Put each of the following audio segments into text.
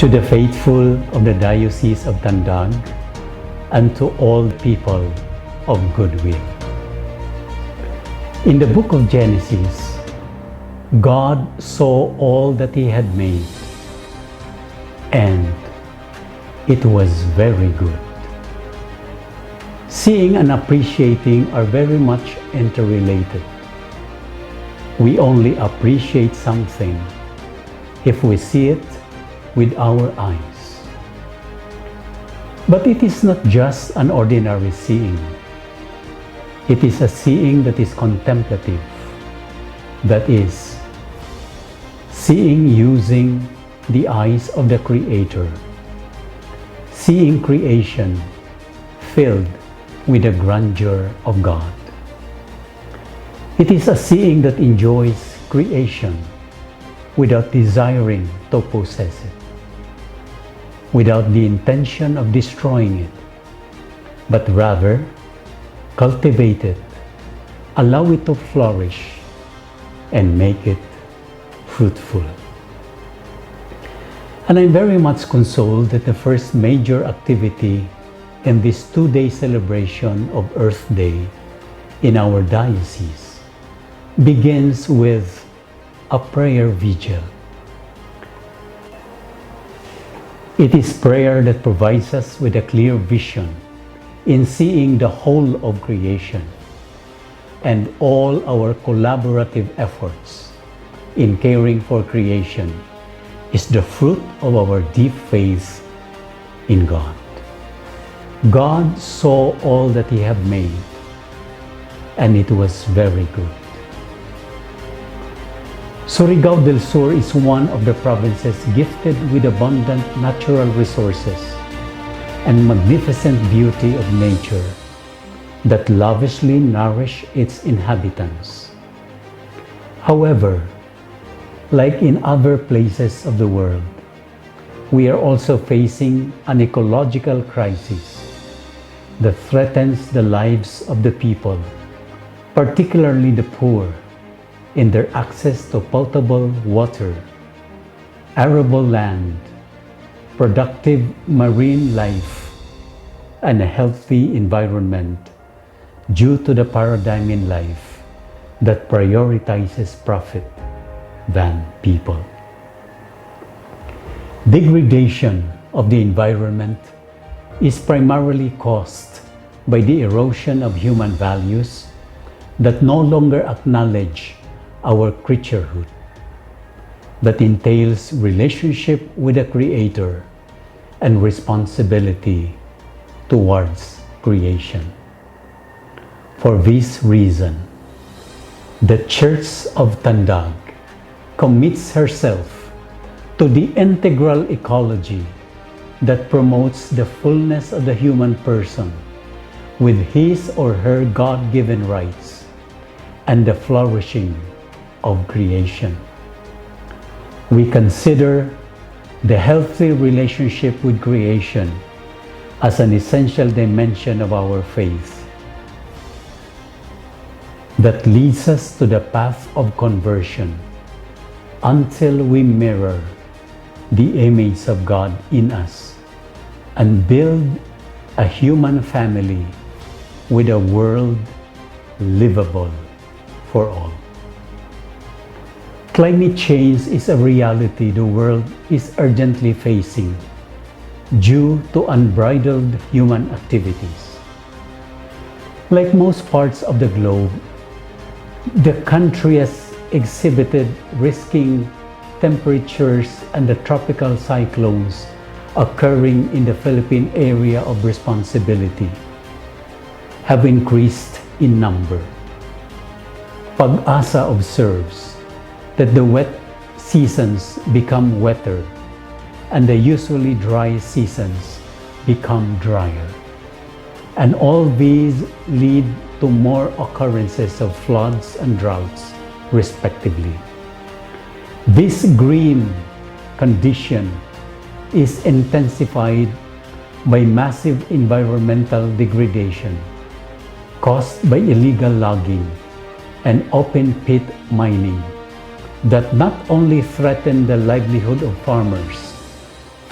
To the faithful of the Diocese of Tandag, and to all people of goodwill. In the book of Genesis, God saw all that He had made, and it was very good. Seeing and appreciating are very much interrelated. We only appreciate something if we see it with our eyes. But it is not just an ordinary seeing. It is a seeing that is contemplative, that is, seeing using the eyes of the Creator, seeing creation filled with the grandeur of God. It is a seeing that enjoys creation without desiring to possess it, without the intention of destroying it, but rather cultivate it, allow it to flourish, and make it fruitful. And I'm very much consoled that the first major activity in this two-day celebration of Earth Day in our diocese begins with a prayer vigil. It is prayer that provides us with a clear vision in seeing the whole of creation and all our collaborative efforts in caring for creation is the fruit of our deep faith in God. God saw all that He had made, and it was very good. Surigao del Sur is one of the provinces gifted with abundant natural resources and magnificent beauty of nature that lavishly nourish its inhabitants. However, like in other places of the world, we are also facing an ecological crisis that threatens the lives of the people, particularly the poor, in their access to potable water, arable land, productive marine life, and a healthy environment due to the paradigm in life that prioritizes profit than people. Degradation of the environment is primarily caused by the erosion of human values that no longer acknowledge our creaturehood, that entails relationship with the Creator and responsibility towards creation. For this reason, the Church of Tandag commits herself to the integral ecology that promotes the fullness of the human person with his or her God-given rights and the flourishing of creation. We consider the healthy relationship with creation as an essential dimension of our faith that leads us to the path of conversion until we mirror the image of God in us and build a human family with a world livable for all. Climate change is a reality the world is urgently facing due to unbridled human activities. Like most parts of the globe, the country has exhibited risking temperatures, and the tropical cyclones occurring in the Philippine area of responsibility have increased in number. Pag-asa observes that the wet seasons become wetter and the usually dry seasons become drier. And all these lead to more occurrences of floods and droughts, respectively. This green condition is intensified by massive environmental degradation caused by illegal logging and open pit mining that not only threaten the livelihood of farmers,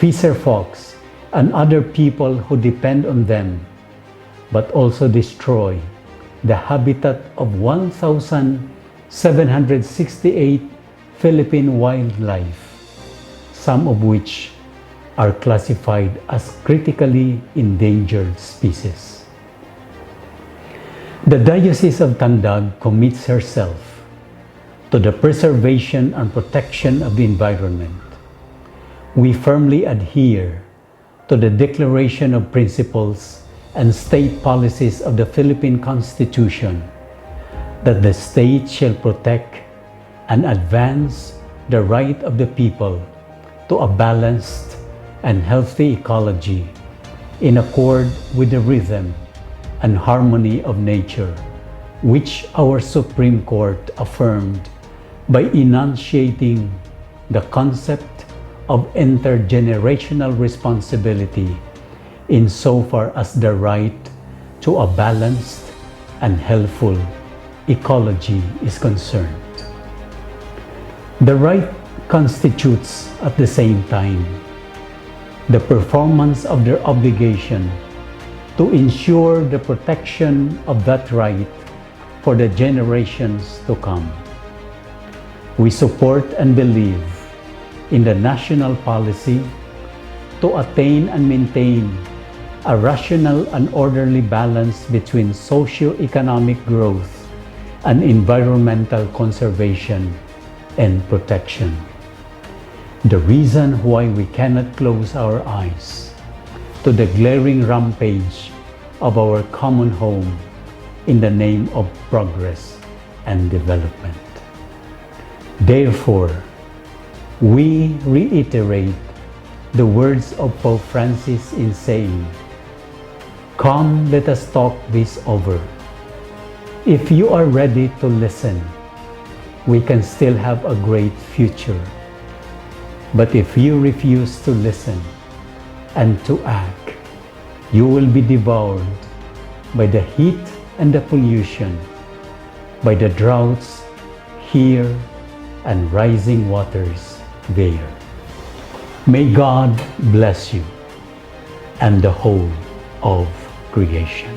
fisher folks, and other people who depend on them, but also destroy the habitat of 1,768 Philippine wildlife, some of which are classified as critically endangered species. The Diocese of Tandag commits herself to the preservation and protection of the environment. We firmly adhere to the Declaration of Principles and State Policies of the Philippine Constitution that the state shall protect and advance the right of the people to a balanced and healthy ecology in accord with the rhythm and harmony of nature, which our Supreme Court affirmed by enunciating the concept of intergenerational responsibility insofar as the right to a balanced and healthful ecology is concerned. The right constitutes at the same time the performance of their obligation to ensure the protection of that right for the generations to come. We support and believe in the national policy to attain and maintain a rational and orderly balance between socio-economic growth and environmental conservation and protection. The reason why we cannot close our eyes to the glaring rampage of our common home in the name of progress and development. Therefore, we reiterate the words of Pope Francis in saying, "Come, let us talk this over. If you are ready to listen, we can still have a great future. But if you refuse to listen and to act, you will be devoured by the heat and the pollution, by the droughts here and rising waters there." May God bless you and the whole of creation.